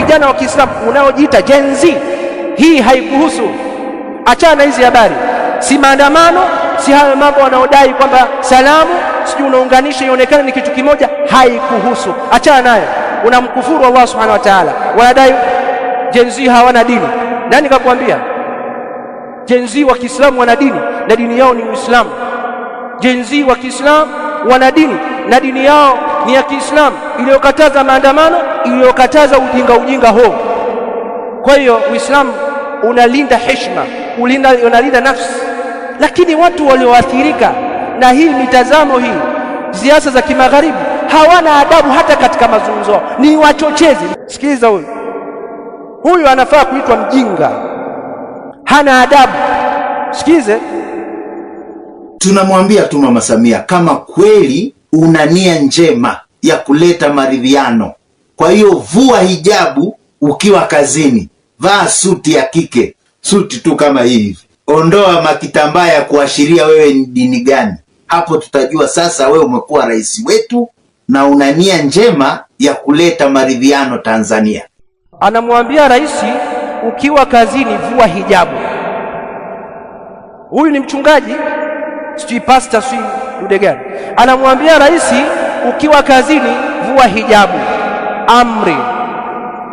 vijana wa Kiislamu unaojiita Gen Z, hii haikuhusu. Achana na hizi habari, si maandamano, si hayo mambo wanaodai kwamba salamu sijui unaunganisha ionekane ni kitu kimoja, haikuhusu. Achana nayo, unamkufuru Allah subhanahu wa ta'ala. Wanadai Gen Z hawana dini. Nani kakwambia? Gen Z wa Kiislamu wana dini na dini yao ni Uislamu. Gen Z wa Kiislamu wana dini na dini yao ni ya Kiislamu iliyokataza maandamano, iliyokataza ujinga ho. Kwa hiyo Uislamu unalinda heshima, unalinda nafsi. Lakini watu walioathirika na hii mitazamo hii, siasa za kimagharibi, hawana adabu hata katika mazungumzo, ni wachochezi. Sikiliza, huyu anafaa kuitwa mjinga, hana adabu. Sikize, tunamwambia tu Mama Samia, kama kweli una nia njema ya kuleta maridhiano, kwa hiyo vua hijabu ukiwa kazini, vaa suti ya kike, suti tu kama hivi, ondoa makitambaa ya kuashiria wewe ni dini gani. Hapo tutajua sasa wewe umekuwa rais wetu na una nia njema ya kuleta maridhiano Tanzania. Anamwambia rais, ukiwa kazini vua hijabu. Huyu ni mchungaji, sijui pastor, sijui dude gani. Anamwambia rais, ukiwa kazini vua hijabu. Amri,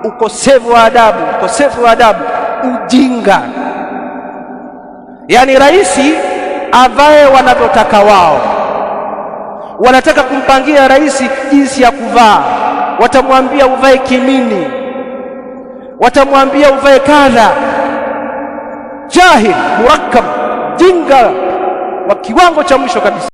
ukosefu wa adabu, ujinga. Yani rais avae wanavyotaka wao. Wanataka kumpangia rais jinsi ya kuvaa, watamwambia uvae kimini, watamwambia uvae kadha. Jahil murakkab, jinga wa kiwango cha mwisho kabisa.